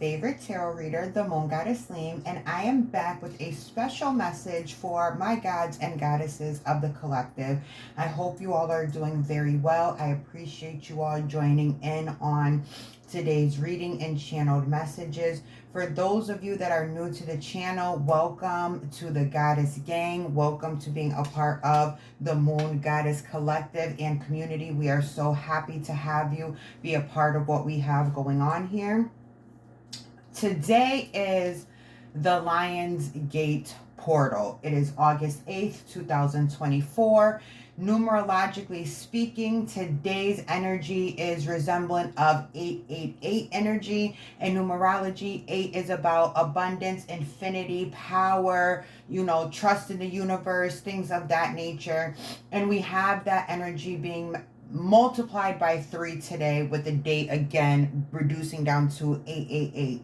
favorite tarot reader, the Moon Goddess Leem, and I am back with a special message for my gods and goddesses of the collective. I hope you all are doing very well. I appreciate you all joining in on today's reading and channeled messages. For those of you that are new to the channel, welcome to the Goddess Gang. Welcome to being a part of the Moon Goddess Collective and community. We are so happy to have you be a part of what we have going on here. Today is the Lion's Gate portal. It is August 8th, 2024. Numerologically speaking, today's energy is resemblant of 888 energy. In numerology, 8 is about abundance, infinity, power, trust in the universe, things of that nature. And we have that energy being multiplied by 3 today, with the date again reducing down to 888.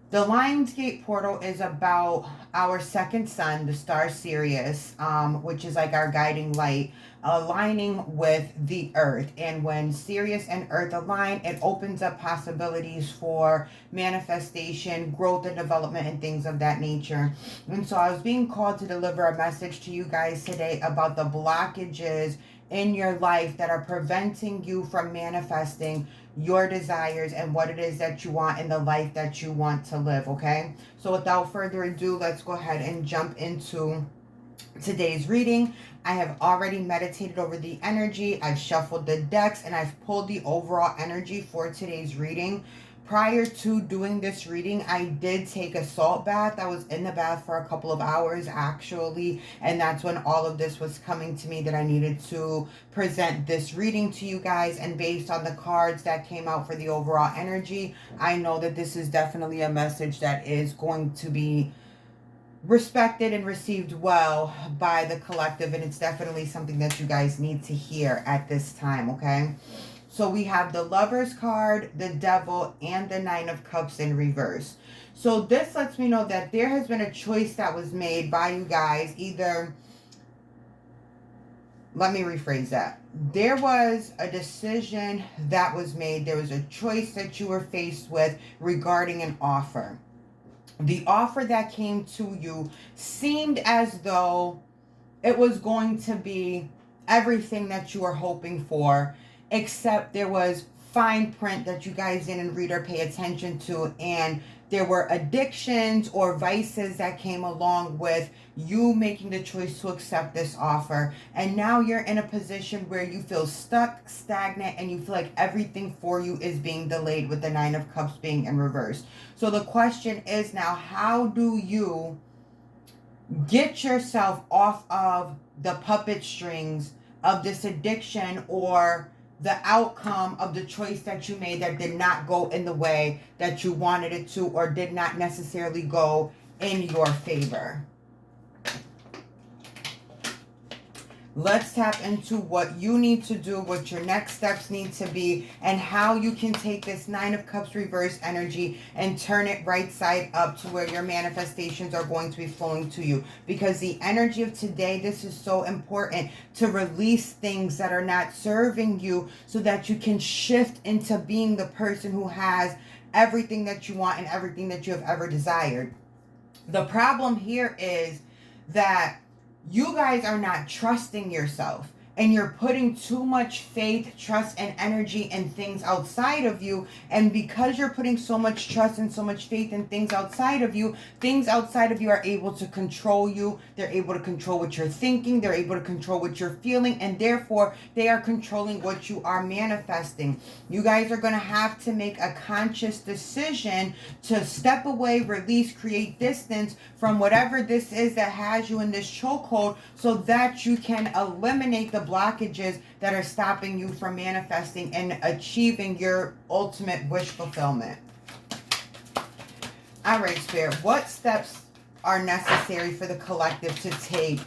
The Lionsgate portal is about our second sun, the star Sirius, which is like our guiding light, aligning with the earth. And when Sirius and earth align, it opens up possibilities for manifestation, growth and development, and things of that nature. And so I was being called to deliver a message to you guys today about the blockages in your life that are preventing you from manifesting your desires and what it is that you want in the life that you want to live, okay? So without further ado, let's go ahead and jump into today's reading. I have already meditated over the energy. I've shuffled the decks and I've pulled the overall energy for today's reading. Prior to doing this reading, I did take a salt bath. I was in the bath for a couple of hours actually, and that's when all of this was coming to me that I needed to present this reading to you guys. And based on the cards that came out for the overall energy, I know that this is definitely a message that is going to be respected and received well by the collective, and it's definitely something that you guys need to hear at this time, okay? So we have the Lover's card, the Devil, and the Nine of Cups in reverse. So this lets me know that there has been a choice that was made by you guys. Let me rephrase that. There was a decision that was made. There was a choice that you were faced with regarding an offer. The offer that came to you seemed as though it was going to be everything that you were hoping for, except there was fine print that you guys didn't read or pay attention to, and there were addictions or vices that came along with you making the choice to accept this offer. And now you're in a position where you feel stuck, stagnant, and you feel like everything for you is being delayed, with the Nine of Cups being in reverse. So the question is now, how do you get yourself off of the puppet strings of this addiction, or the outcome of the choice that you made that did not go in the way that you wanted it to, or did not necessarily go in your favor? Let's tap into what you need to do, what your next steps need to be, and how you can take this Nine of Cups reverse energy and turn it right side up to where your manifestations are going to be flowing to you. Because the energy of today, this is so important to release things that are not serving you, so that you can shift into being the person who has everything that you want and everything that you have ever desired. The problem here is that you guys are not trusting yourself, and you're putting too much faith, trust, and energy in things outside of you. And because you're putting so much trust and so much faith in things outside of you are able to control you. They're able to control what you're thinking. They're able to control what you're feeling. And therefore, they are controlling what you are manifesting. You guys are going to have to make a conscious decision to step away, release, create distance from whatever this is that has you in this chokehold, so that you can eliminate the blockages that are stopping you from manifesting and achieving your ultimate wish fulfillment. All right, Spirit, what steps are necessary for the collective to take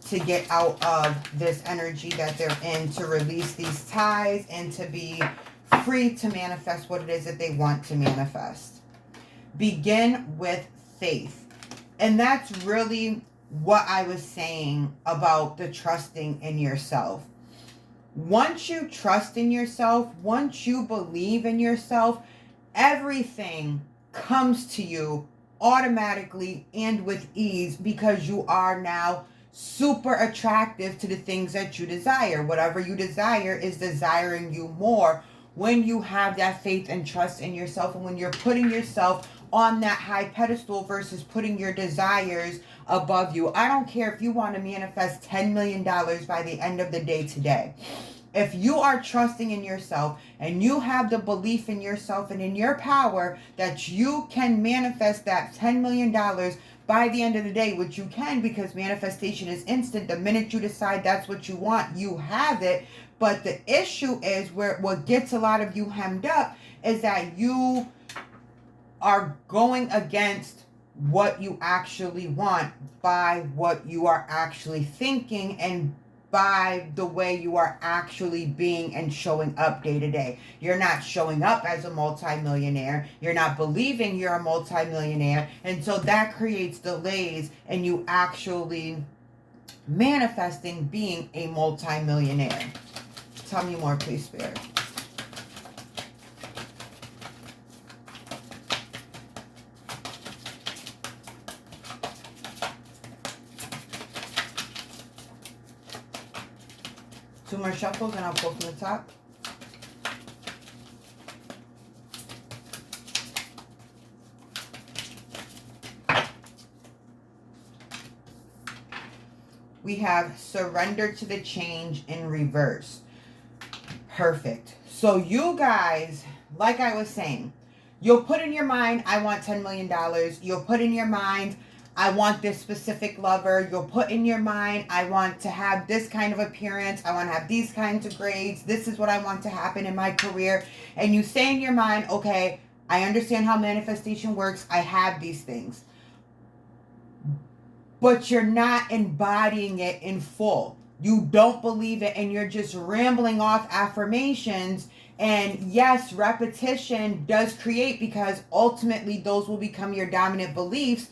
to get out of this energy that they're in, to release these ties and to be free to manifest what it is that they want to manifest? Begin with faith. And that's really what I was saying about the trusting in yourself. Once you trust in yourself, once you believe in yourself, everything comes to you automatically and with ease because you are now super attractive to the things that you desire. Whatever you desire is desiring you more when you have that faith and trust in yourself, and when you're putting yourself on that high pedestal versus putting your desires above you. I don't care if you want to manifest $10 million by the end of the day today. If you are trusting in yourself and you have the belief in yourself and in your power that you can manifest that $10 million by the end of the day, which you can, because manifestation is instant. The minute you decide that's what you want, you have it. But the issue is where what gets a lot of you hemmed up is that you are going against what you actually want by what you are actually thinking and by the way you are actually being and showing up day to day. You're not showing up as a multimillionaire. You're not believing you're a multimillionaire. And so that creates delays in you actually manifesting being a multimillionaire. Tell me more, please, Spirit. Two more shuffles and I'll pull from the top. We have surrender to the change in reverse. Perfect. So you guys, like I was saying, you'll put in your mind, I want $10 million. You'll put in your mind, I want this specific lover. You'll put in your mind, I want to have this kind of appearance. I want to have these kinds of grades. This is what I want to happen in my career. And you say in your mind, okay, I understand how manifestation works. I have these things. But you're not embodying it in full. You don't believe it and you're just rambling off affirmations. And yes, repetition does create, because ultimately those will become your dominant beliefs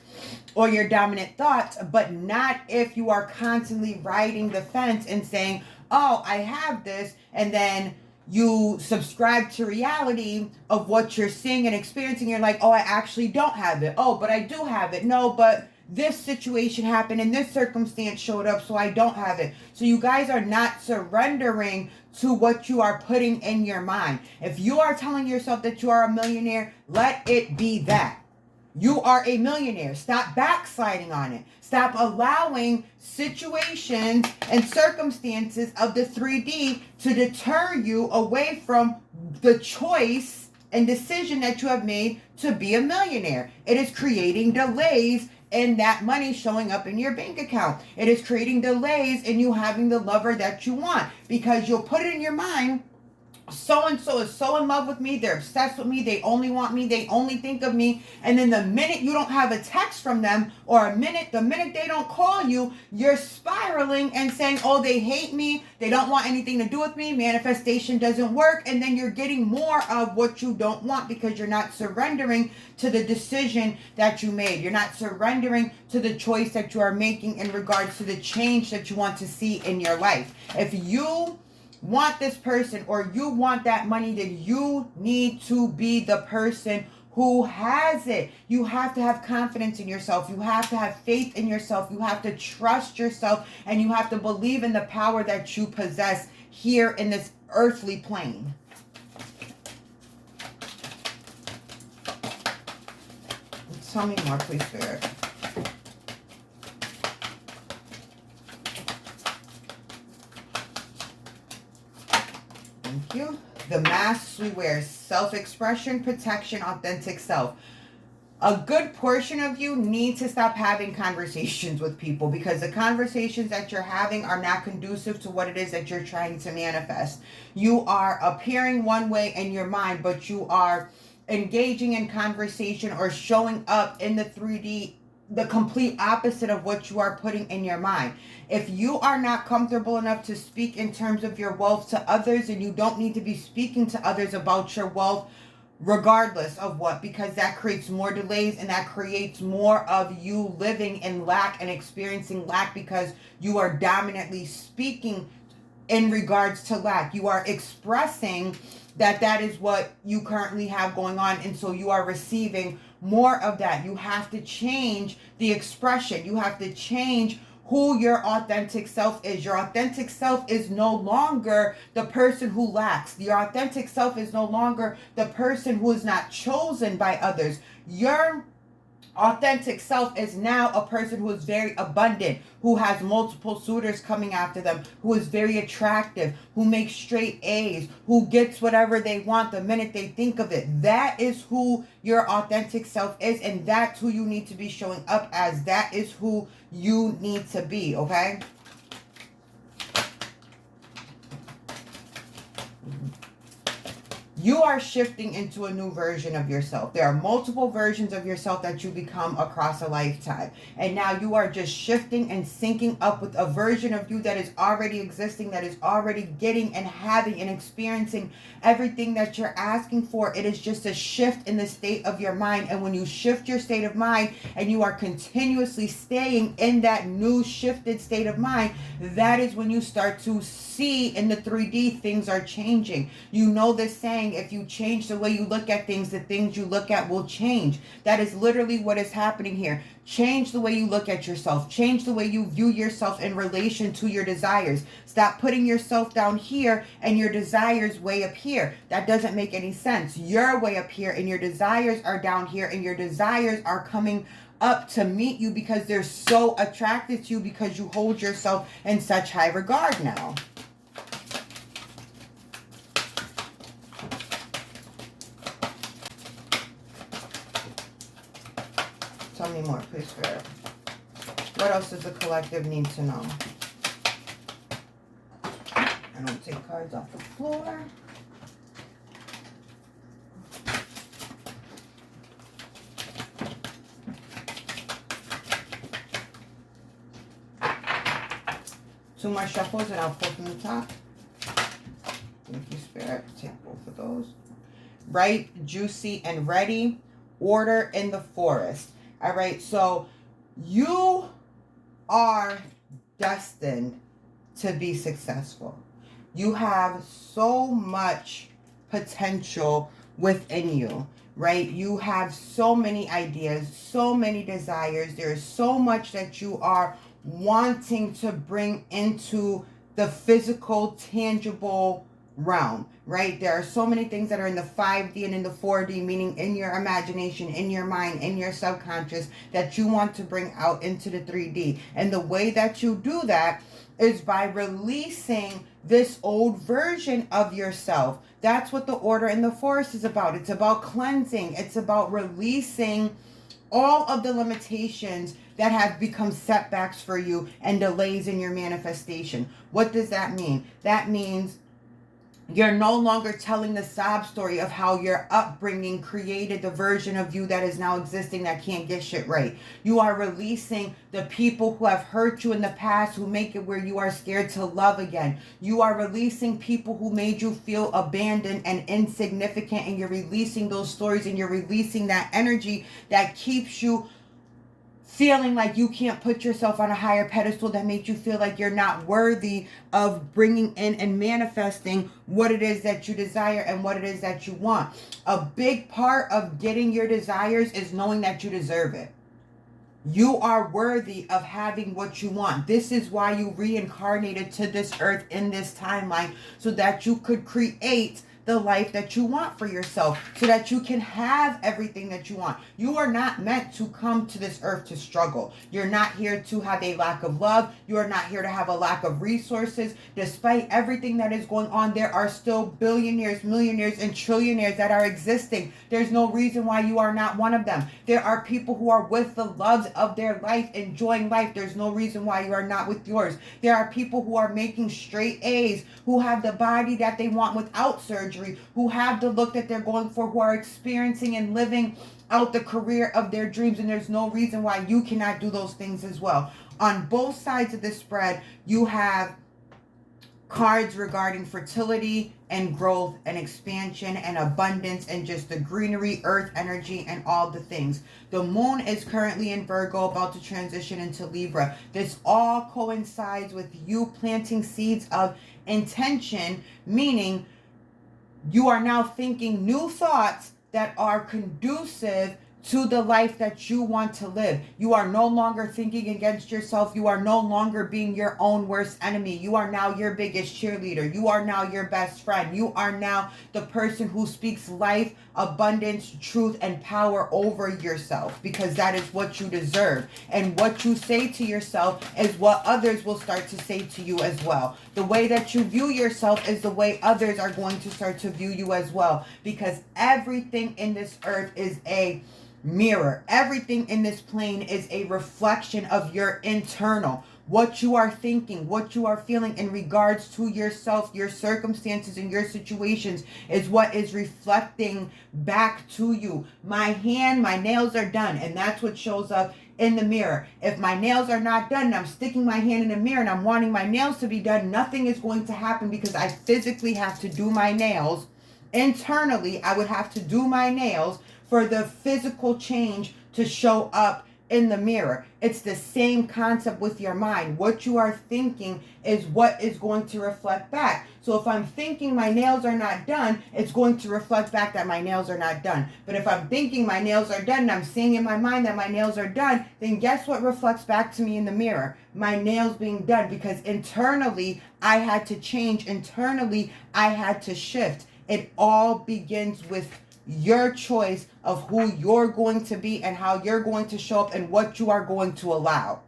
or your dominant thoughts, but not if you are constantly riding the fence and saying, oh, I have this, and then you subscribe to reality of what you're seeing and experiencing. You're like, oh, I actually don't have it. Oh, but I do have it. No, but this situation happened and this circumstance showed up, so I don't have it. So you guys are not surrendering to what you are putting in your mind. If you are telling yourself that you are a millionaire, let it be that. You are a millionaire. Stop backsliding on it. Stop allowing situations and circumstances of the 3D to deter you away from the choice and decision that you have made to be a millionaire. It is creating delays in that money showing up in your bank account. It is creating delays in you having the lover that you want, because you'll put it in your mind, so-and-so is so in love with me, they're obsessed with me, they only want me, they only think of me, and then the minute you don't have a text from them, or the minute they don't call you, you're spiraling and saying, oh, they hate me, they don't want anything to do with me, manifestation doesn't work, and then you're getting more of what you don't want because you're not surrendering to the decision that you made. You're not surrendering to the choice that you are making in regards to the change that you want to see in your life. If you want this person or you want that money, then you need to be the person who has it. You have to have confidence in yourself. You have to have faith in yourself. You have to trust yourself, and you have to believe in the power that you possess here in this earthly plane. Tell me more, please, Spirit. Thank you. The masks we wear: self-expression, protection, authentic self. A good portion of you need to stop having conversations with people, because the conversations that you're having are not conducive to what it is that you're trying to manifest. You are appearing one way in your mind, but you are engaging in conversation or showing up in the 3D the complete opposite of what you are putting in your mind. If you are not comfortable enough to speak in terms of your wealth to others, and you don't need to be speaking to others about your wealth regardless of what, because that creates more delays and that creates more of you living in lack and experiencing lack, because you are dominantly speaking in regards to lack. You are expressing that is what you currently have going on, and so you are receiving more of that. You have to change the expression. You have to change who your authentic self is. Your authentic self is no longer the person who lacks. Your authentic self is no longer the person who is not chosen by others. Your authentic self is now a person who is very abundant, who has multiple suitors coming after them, who is very attractive, who makes straight A's, who gets whatever they want the minute they think of it. That is who your authentic self is, and that's who you need to be showing up as. That is who you need to be, okay? You are shifting into a new version of yourself. There are multiple versions of yourself that you become across a lifetime. And now you are just shifting and syncing up with a version of you that is already existing, that is already getting and having and experiencing everything that you're asking for. It is just a shift in the state of your mind. And when you shift your state of mind and you are continuously staying in that new shifted state of mind, that is when you start to see in the 3D things are changing. You know this saying, if you change the way you look at things, the things you look at will change. That is literally what is happening here. Change the way you look at yourself. Change the way you view yourself in relation to your desires. Stop putting yourself down here and your desires way up here. That doesn't make any sense. You're way up here and your desires are down here, and your desires are coming up to meet you because they're so attracted to you because you hold yourself in such high regard now. Tell me more, please, Spirit. What else does the collective need to know? I don't take cards off the floor. Two more shuffles and I'll pull from the top. Thank you, Spirit. Take both of those. Ripe, juicy, and ready. Order in the forest. All right, so you are destined to be successful. You have so much potential within you, right? You have so many ideas, so many desires. There's so much that you are wanting to bring into the physical, tangible realm, right? There are so many things that are in the 5D and in the 4D, meaning in your imagination, in your mind, in your subconscious, that you want to bring out into the 3D. And the way that you do that is by releasing this old version of yourself. That's what the order in the forest is about. It's about cleansing. It's about releasing all of the limitations that have become setbacks for you and delays in your manifestation. What does that mean? That means you're no longer telling the sob story of how your upbringing created the version of you that is now existing that can't get shit right. You are releasing the people who have hurt you in the past, who make it where you are scared to love again. You are releasing people who made you feel abandoned and insignificant, and you're releasing those stories, and you're releasing that energy that keeps you feeling like you can't put yourself on a higher pedestal, that makes you feel like you're not worthy of bringing in and manifesting what it is that you desire and what it is that you want. A big part of getting your desires is knowing that you deserve it. You are worthy of having what you want. This is why you reincarnated to this earth in this timeline, so that you could create the life that you want for yourself, so that you can have everything that you want. You are not meant to come to this earth to struggle. You're not here to have a lack of love. You are not here to have a lack of resources. Despite everything that is going on, there are still billionaires, millionaires, and trillionaires that are existing. There's no reason why you are not one of them. There are people who are with the loves of their life, enjoying life. There's no reason why you are not with yours. There are people who are making straight A's, who have the body that they want without surgery, who have the look that they're going for, who are experiencing and living out the career of their dreams, and there's no reason why you cannot do those things as well. On both sides of the spread, you have cards regarding fertility and growth and expansion and abundance and just the greenery, earth energy, and all the things. The moon is currently in Virgo, about to transition into Libra. This all coincides with you planting seeds of intention, meaning you are now thinking new thoughts that are conducive to the life that you want to live. You are no longer thinking against yourself. You are no longer being your own worst enemy. You are now your biggest cheerleader. You are now your best friend. You are now the person who speaks life, abundance, truth, and power over yourself, because that is what you deserve. And what you say to yourself is what others will start to say to you as well. The way that you view yourself is the way others are going to start to view you as well, because everything in this earth is a mirror. Everything in this plane is a reflection of your internal, what you are thinking, what you are feeling in regards to yourself. Your circumstances and your situations is what is reflecting back to you. My nails are done, and that's what shows up in the mirror. If my nails are not done and I'm sticking my hand in the mirror and I'm wanting my nails to be done, nothing is going to happen, because I physically have to do my nails. Internally, I would have to do my nails for the physical change to show up in the mirror. It's the same concept with your mind. What you are thinking is what is going to reflect back. So if I'm thinking my nails are not done, it's going to reflect back that my nails are not done. But if I'm thinking my nails are done and I'm seeing in my mind that my nails are done, then guess what reflects back to me in the mirror? My nails being done, because internally I had to change. Internally I had to shift. It all begins with your choice of who you're going to be and how you're going to show up and what you are going to allow.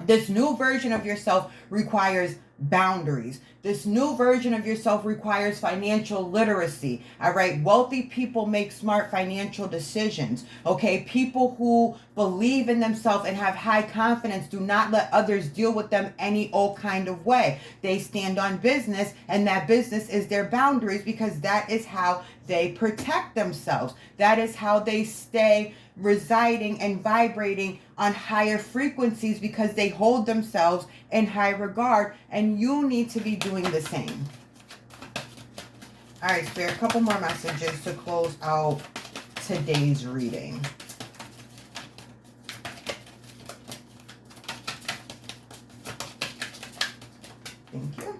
This new version of yourself requires boundaries. This new version of yourself requires financial literacy. All right. Wealthy people make smart financial decisions. Okay. People who believe in themselves and have high confidence do not let others deal with them any old kind of way. They stand on business, and that business is their boundaries, because that is how they protect themselves. That is how they stay residing and vibrating on higher frequencies, because they hold themselves in high regard, and you need to be doing the same. All right, Spirit, a couple more messages to close out today's reading. Thank you.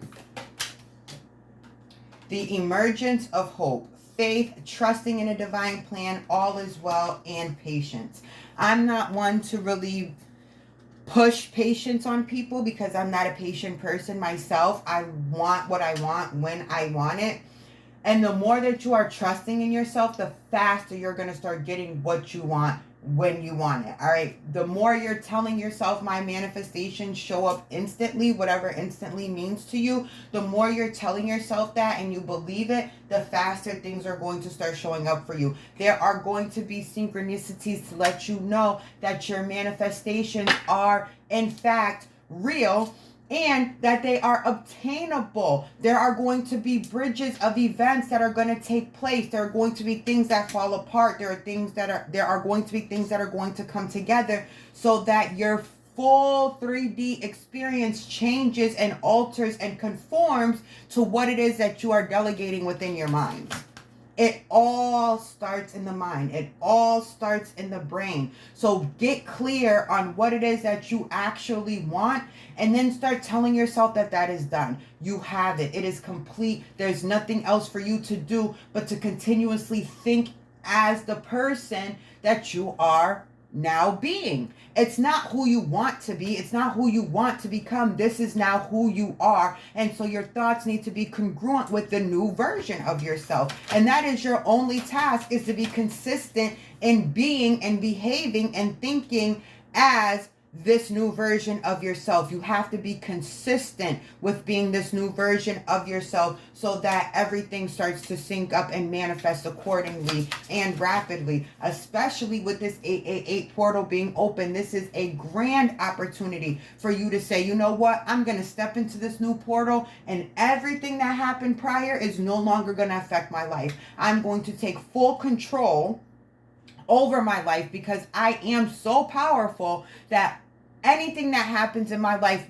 The emergence of hope, faith, trusting in a divine plan, all is well, and patience. I'm not one to really push patience on people, because I'm not a patient person myself. I want what I want when I want it. And the more that you are trusting in yourself, the faster you're going to start getting what you want when you want it. All right. The more you're telling yourself, my manifestations show up instantly, whatever instantly means to you, the more you're telling yourself that and you believe it, the faster things are going to start showing up for you. There are going to be synchronicities to let you know that your manifestations are in fact real, and that they are obtainable. There are going to be bridges of events that are going to take place. There are going to be things that fall apart. There are going to be things that are going to come together, so that your full 3D experience changes and alters and conforms to what it is that you are delegating within your mind. It all starts in the mind. It all starts in the brain. So get clear on what it is that you actually want, and then start telling yourself that that is done. You have it. It is complete. There's nothing else for you to do but to continuously think as the person that you are now being. It's not who you want to be. It's not who you want to become. This is now who you are. And so your thoughts need to be congruent with the new version of yourself. And that is your only task, is to be consistent in being and behaving and thinking as this new version of yourself. You have to be consistent with being this new version of yourself, so that everything starts to sync up and manifest accordingly and rapidly. Especially with this 888 portal being open, this is a grand opportunity for you to say, you know what, I'm going to step into this new portal, and everything that happened prior is no longer going to affect my life. I'm going to take full control over my life, because I am so powerful that anything that happens in my life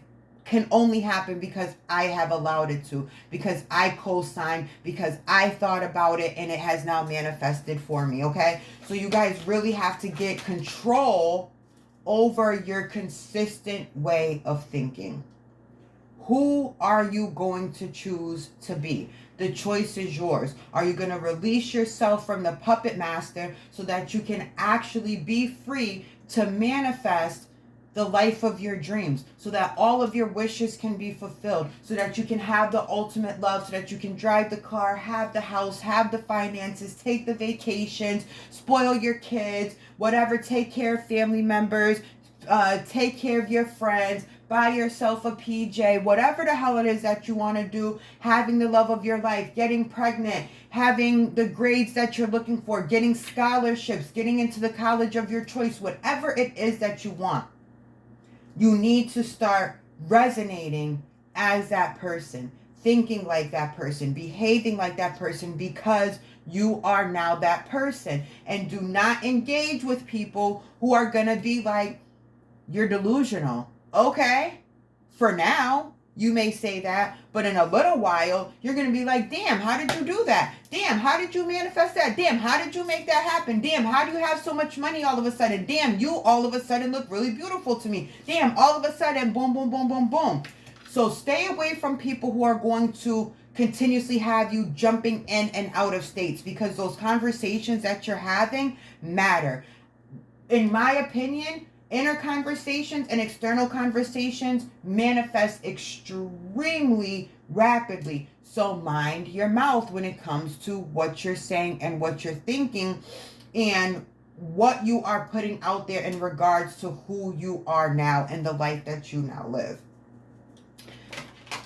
can only happen because I have allowed it to, because I co-signed, because I thought about it, and it has now manifested for me. Okay, so you guys really have to get control over your consistent way of thinking. Who are you going to choose to be? The choice is yours. Are you going to release yourself from the puppet master so that you can actually be free to manifest the life of your dreams, so that all of your wishes can be fulfilled, so that you can have the ultimate love, so that you can drive the car, have the house, have the finances, take the vacations, spoil your kids, whatever, take care of family members, take care of your friends, buy yourself a PJ, whatever the hell it is that you want to do, having the love of your life, getting pregnant, having the grades that you're looking for, getting scholarships, getting into the college of your choice, whatever it is that you want. You need to start resonating as that person, thinking like that person, behaving like that person, because you are now that person. And do not engage with people who are going to be like, you're delusional. Okay, for now, you may say that, but in a little while, you're going to be like, damn, how did you do that? Damn, how did you manifest that? Damn, how did you make that happen? Damn, how do you have so much money all of a sudden? Damn, you all of a sudden look really beautiful to me. Damn, all of a sudden, boom, boom, boom, boom, boom. So stay away from people who are going to continuously have you jumping in and out of states, because those conversations that you're having matter. In my opinion, inner conversations and external conversations manifest extremely rapidly. So mind your mouth when it comes to what you're saying and what you're thinking and what you are putting out there in regards to who you are now and the life that you now live.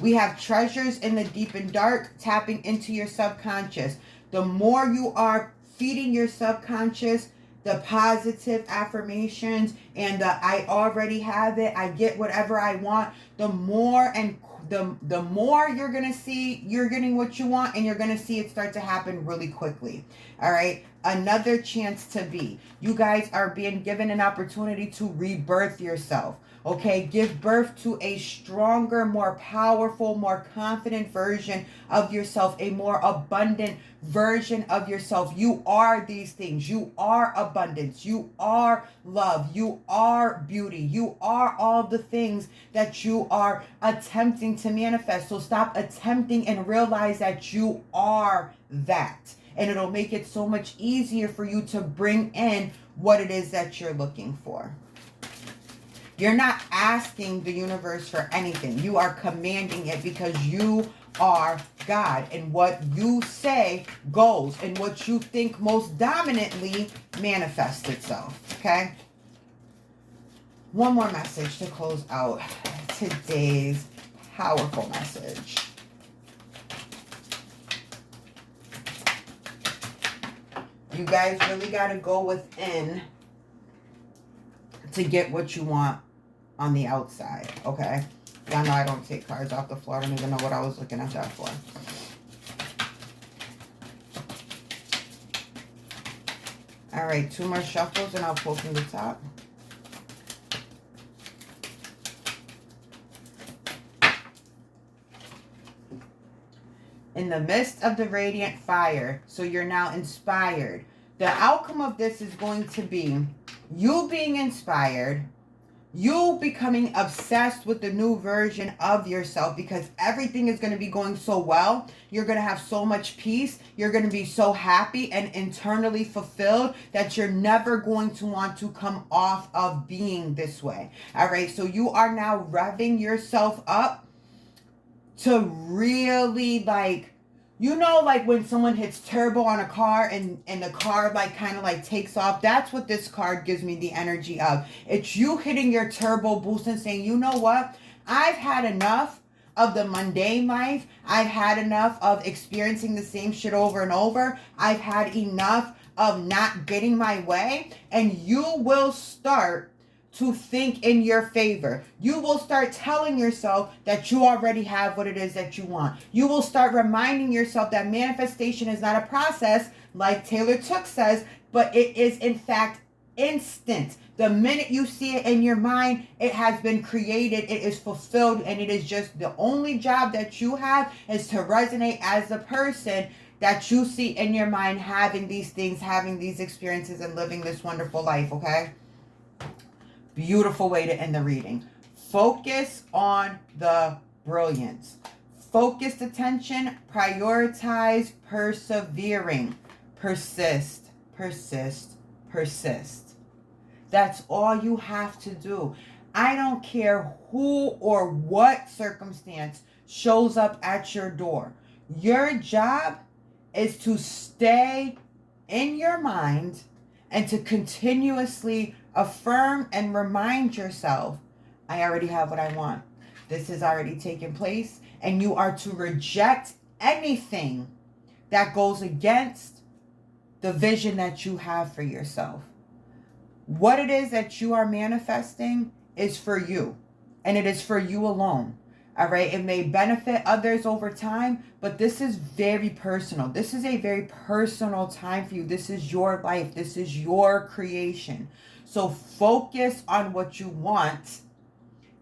We have treasures in the deep and dark, tapping into your subconscious. The more you are feeding your subconscious the positive affirmations and the I already have it, I get whatever I want, the more and the more you're going to see you're getting what you want, and you're going to see it start to happen really quickly. All right. Another chance to be. You guys are being given an opportunity to rebirth yourself. Okay, give birth to a stronger, more powerful, more confident version of yourself, a more abundant version of yourself. You are these things. You are abundance. You are love. You are beauty. You are all the things that you are attempting to manifest. So stop attempting and realize that you are that. And it'll make it so much easier for you to bring in what it is that you're looking for. You're not asking the universe for anything. You are commanding it, because you are God. And what you say goes. And what you think most dominantly manifests itself. Okay? One more message to close out today's powerful message. You guys really got to go within to get what you want on the outside, okay? Y'all know I don't take cards off the floor. I don't even know what I was looking at that for. All right, 2 more shuffles and I'll pull from the top. In the midst of the radiant fire, so you're now inspired. The outcome of this is going to be you being inspired, you becoming obsessed with the new version of yourself, because everything is going to be going so well. You're going to have so much peace. You're going to be so happy and internally fulfilled that you're never going to want to come off of being this way. All right. So you are now revving yourself up to really like, you know, like when someone hits turbo on a car and the car like kind of like takes off. That's what this card gives me the energy of. It's you hitting your turbo boost and saying, you know what? I've had enough of the mundane life. I've had enough of experiencing the same shit over and over. I've had enough of not getting my way. And you will start to think in your favor. You will start telling yourself that you already have what it is that you want. You will start reminding yourself that manifestation is not a process, like Taylor Took says, but it is in fact instant. The minute you see it in your mind, it has been created, it is fulfilled, and it is just the only job that you have is to resonate as the person that you see in your mind having these things, having these experiences, and living this wonderful life, okay? Beautiful way to end the reading. Focus on the brilliance. focused attention, prioritize persevering. Persist, persist, persist. That's all you have to do. I don't care who or what circumstance shows up at your door. Your job is to stay in your mind and to continuously affirm and remind yourself, I already have what I want. This has already taken place. And you are to reject anything that goes against the vision that you have for yourself. What it is that you are manifesting is for you. And it is for you alone. All right. It may benefit others over time, but this is very personal. This is a very personal time for you. This is your life. This is your creation. So focus on what you want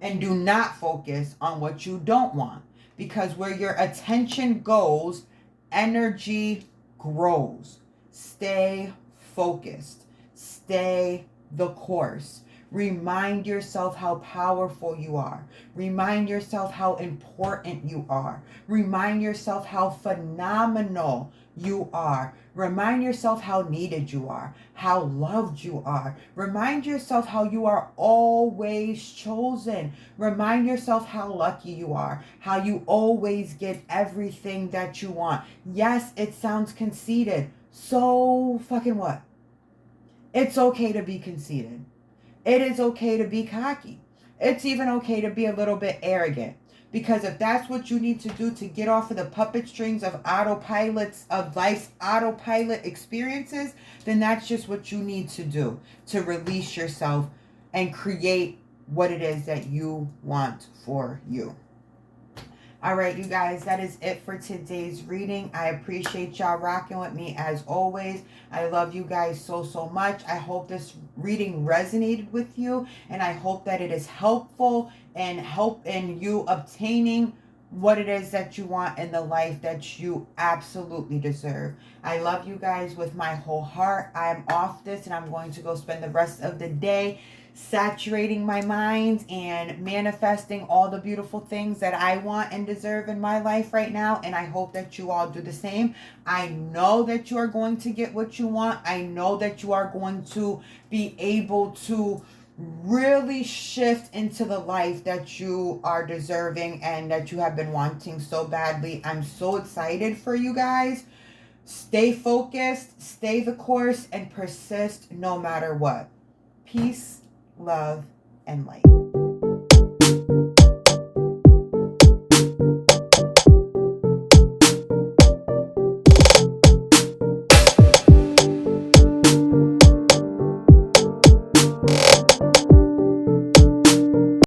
and do not focus on what you don't want. Because where your attention goes, energy grows. Stay focused. Stay the course. Remind yourself how powerful you are. Remind yourself how important you are. Remind yourself how phenomenal you are. Remind yourself how needed you are, how loved you are. Remind yourself how you are always chosen. Remind yourself how lucky you are, how you always get everything that you want. Yes, it sounds conceited. So fucking what? It's okay to be conceited. It is okay to be cocky. It's even okay to be a little bit arrogant. Because if that's what you need to do to get off of the puppet strings of autopilots, of life's autopilot experiences, then that's just what you need to do to release yourself and create what it is that you want for you. All right, you guys, that is it for today's reading. I appreciate y'all rocking with me as always. I love you guys so, so much. I hope this reading resonated with you, and I hope that it is helpful and help in you obtaining what it is that you want in the life that you absolutely deserve. I love you guys with my whole heart. I'm off this, and I'm going to go spend the rest of the day saturating my mind and manifesting all the beautiful things that I want and deserve in my life right now. And I hope that you all do the same. I know that you are going to get what you want. I know that you are going to be able to really shift into the life that you are deserving and that you have been wanting so badly. I'm so excited for you guys. Stay focused, stay the course, and persist no matter what. Peace, love, and light.